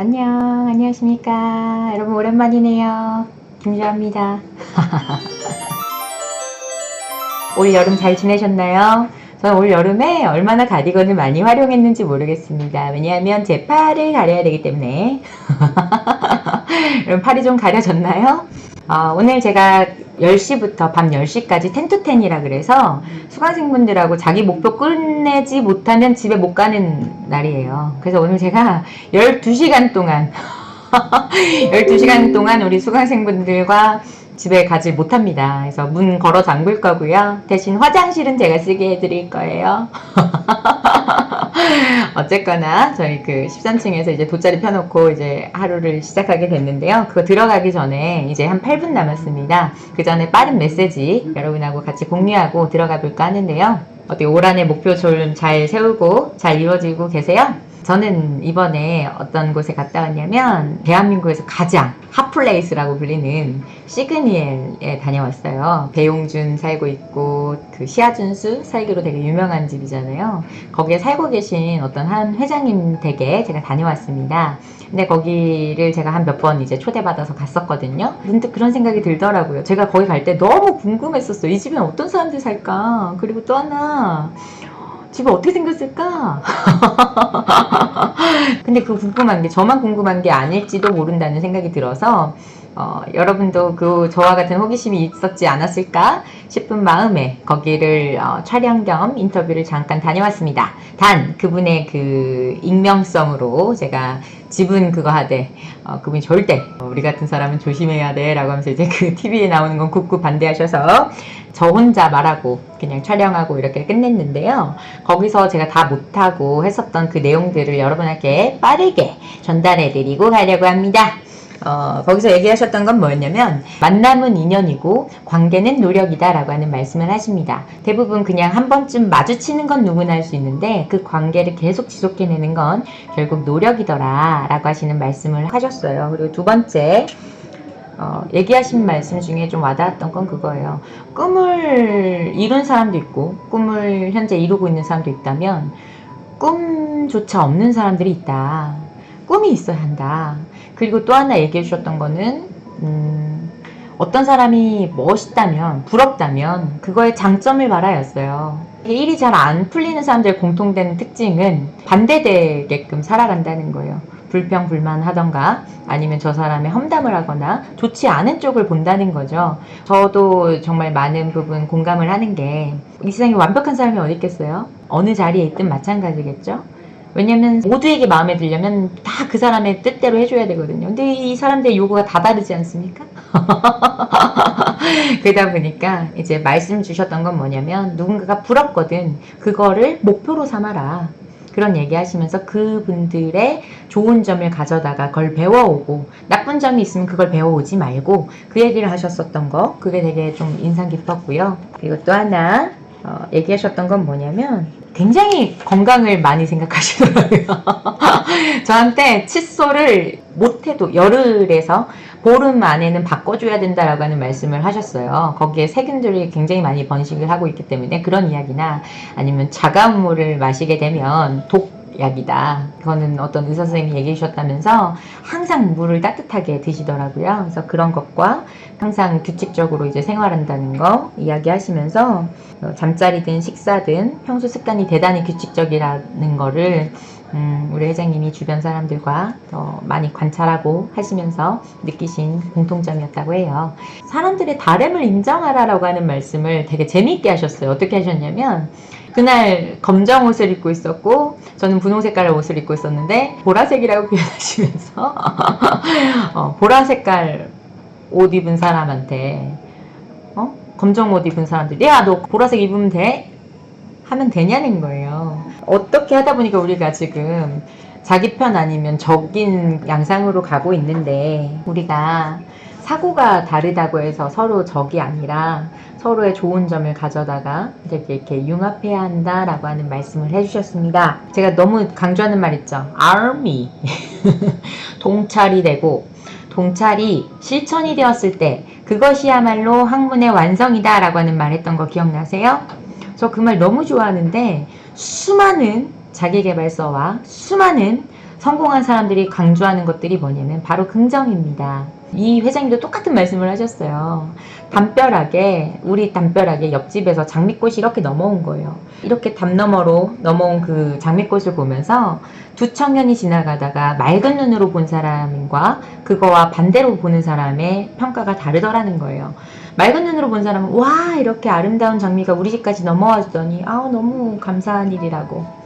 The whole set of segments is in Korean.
안녕하십니까. 여러분 오랜만이네요. 김주아입니다. 올 여름 잘 지내셨나요? 저는 올 여름에 얼마나 가디건을 많이 활용했는지 모르겠습니다. 왜냐하면 제 팔을 가려야 되기 때문에. 여러분 팔이 좀 가려졌나요? 오늘 제가 10시부터 밤 10시까지 10to10이라 그래서 수강생분들하고 자기 목표 끝내지 못하면 집에 못 가는 날이에요. 그래서 오늘 제가 12시간 동안 12시간 동안 우리 수강생분들과 집에 가지 못합니다. 그래서 문 걸어 잠글 거고요. 대신 화장실은 제가 쓰게 해드릴 거예요. 어쨌거나 저희 그 13층에서 이제 돗자리 펴놓고 이제 하루를 시작하게 됐는데요. 그거 들어가기 전에 이제 한 8분 남았습니다. 그 전에 빠른 메시지 여러분하고 같이 공유하고 들어가 볼까 하는데요. 어떻게 올 한해 목표 좀 잘 세우고 잘 이루어지고 계세요? 저는 이번에 어떤 곳에 갔다 왔냐면 대한민국에서 가장 핫플레이스라고 불리는 시그니엘에 다녀왔어요. 배용준 살고 있고 그 시아준수 살기로 되게 유명한 집이잖아요. 거기에 살고 계신 어떤 한 회장님 댁에 제가 다녀왔습니다. 근데 거기를 제가 한 몇 번 이제 초대받아서 갔었거든요. 문득 그런 생각이 들더라고요. 제가 거기 갈 때 너무 궁금했었어요. 이 집엔 어떤 사람들이 살까? 그리고 또 하나 집이 어떻게 생겼을까? 근데 그 궁금한 게 저만 궁금한 게 아닐지도 모른다는 생각이 들어서 여러분도 그 저와 같은 호기심이 있었지 않았을까 싶은 마음에 거기를 촬영 겸 인터뷰를 잠깐 다녀왔습니다. 단 그분의 그 익명성으로 제가 집은 그거 하되 그분이 절대 우리 같은 사람은 조심해야 돼 라고 하면서 이제 그 TV에 나오는 건 굳고 반대하셔서 저 혼자 말하고 그냥 촬영하고 이렇게 끝냈는데요. 거기서 제가 다 못하고 했었던 그 내용들을 여러분에게 빠르게 전달해 드리고 가려고 합니다. 거기서 얘기하셨던 건 뭐였냐면 만남은 인연이고 관계는 노력이다 라고 하는 말씀을 하십니다. 대부분 그냥 한 번쯤 마주치는 건 누구나 할 수 있는데 그 관계를 계속 지속해내는 건 결국 노력이더라 라고 하시는 말씀을 하셨어요. 그리고 두 번째 얘기하신 말씀 중에 좀 와닿았던 건 그거예요. 꿈을 이룬 사람도 있고 꿈을 현재 이루고 있는 사람도 있다면 꿈조차 없는 사람들이 있다. 꿈이 있어야 한다. 그리고 또 하나 얘기해 주셨던 거는 어떤 사람이 멋있다면 부럽다면 그거의 장점을 말하였어요. 일이 잘 안 풀리는 사람들의 공통된 특징은 반대되게끔 살아간다는 거예요. 불평불만하던가 아니면 저 사람의 험담을 하거나 좋지 않은 쪽을 본다는 거죠. 저도 정말 많은 부분 공감을 하는 게 이 세상에 완벽한 사람이 어디 있겠어요? 어느 자리에 있든 마찬가지겠죠. 왜냐면 모두에게 마음에 들려면 다 그 사람의 뜻대로 해줘야 되거든요. 근데 이 사람들의 요구가 다 다르지 않습니까? 그러다 보니까 이제 말씀 주셨던 건 뭐냐면 누군가가 부럽거든 그거를 목표로 삼아라. 그런 얘기 하시면서 그분들의 좋은 점을 가져다가 그걸 배워오고 나쁜 점이 있으면 그걸 배워오지 말고 그 얘기를 하셨었던 거 그게 되게 좀 인상 깊었고요. 그리고 또 하나 얘기하셨던 건 뭐냐면 굉장히 건강을 많이 생각하시더라고요. 저한테 칫솔을 못해도 열흘에서 보름 안에는 바꿔줘야 된다라고 하는 말씀을 하셨어요. 거기에 세균들이 굉장히 많이 번식을 하고 있기 때문에 그런 이야기나 아니면 차가운 물을 마시게 되면 독약이다. 그거는 어떤 의사 선생님이 얘기해 주셨다면서 항상 물을 따뜻하게 드시더라고요. 그래서 그런 것과 항상 규칙적으로 이제 생활한다는 거 이야기하시면서 잠자리든 식사든 평소 습관이 대단히 규칙적이라는 거를 우리 회장님이 주변 사람들과 더 많이 관찰하고 하시면서 느끼신 공통점이었다고 해요. 사람들의 다름을 인정하라라고 하는 말씀을 되게 재미있게 하셨어요. 어떻게 하셨냐면 그날 검정 옷을 입고 있었고 저는 분홍 색깔의 옷을 입고 있었는데 보라색이라고 표현하시면서 보라 색깔 옷 입은 사람한테 검정 옷 입은 사람들이 야 너 보라색 입으면 돼? 하면 되냐는 거예요. 어떻게 하다 보니까 우리가 지금 자기 편 아니면 적인 양상으로 가고 있는데 우리가 사고가 다르다고 해서 서로 적이 아니라 서로의 좋은 점을 가져다가 이렇게 융합해야 한다라고 하는 말씀을 해주셨습니다. 제가 너무 강조하는 말 있죠. army 동찰이 되고 동찰이 실천이 되었을 때 그것이야말로 학문의 완성이다 라고 하는 말 했던 거 기억나세요? 저 그 말 너무 좋아하는데 수많은 자기계발서와 수많은 성공한 사람들이 강조하는 것들이 뭐냐면 바로 긍정입니다. 이 회장님도 똑같은 말씀을 하셨어요. 우리 담벼락에 옆집에서 장미꽃이 이렇게 넘어온 거예요. 이렇게 담 너머로 넘어온 그 장미꽃을 보면서 두 청년이 지나가다가 맑은 눈으로 본 사람과 그거와 반대로 보는 사람의 평가가 다르더라는 거예요. 맑은 눈으로 본 사람은 와, 이렇게 아름다운 장미가 우리 집까지 넘어왔더니 너무 감사한 일이라고,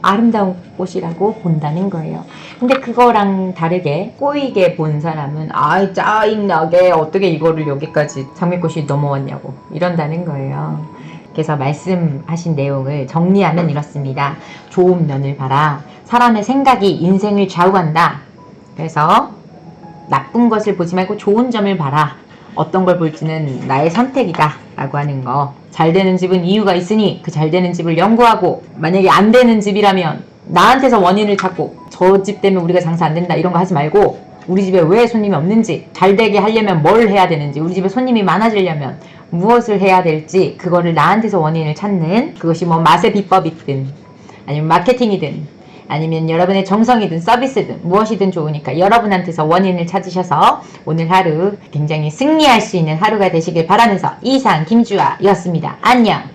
아름다운 꽃이라고 본다는 거예요. 근데 그거랑 다르게 꼬이게 본 사람은 짜증나게 어떻게 이거를 여기까지 장미꽃이 넘어왔냐고 이런다는 거예요. 그래서 말씀하신 내용을 정리하면 이렇습니다. 좋은 면을 봐라. 사람의 생각이 인생을 좌우한다. 그래서 나쁜 것을 보지 말고 좋은 점을 봐라. 어떤 걸 볼지는 나의 선택이다 라고 하는 거. 잘 되는 집은 이유가 있으니 그 잘 되는 집을 연구하고, 만약에 안 되는 집이라면 나한테서 원인을 찾고 저 집 때문에 우리가 장사 안 된다 이런 거 하지 말고, 우리 집에 왜 손님이 없는지, 잘 되게 하려면 뭘 해야 되는지, 우리 집에 손님이 많아지려면 무엇을 해야 될지, 그거를 나한테서 원인을 찾는, 그것이 뭐 맛의 비법이든 아니면 마케팅이든 아니면 여러분의 정성이든 서비스든 무엇이든 좋으니까 여러분한테서 원인을 찾으셔서 오늘 하루 굉장히 승리할 수 있는 하루가 되시길 바라면서 이상 김주아였습니다. 안녕.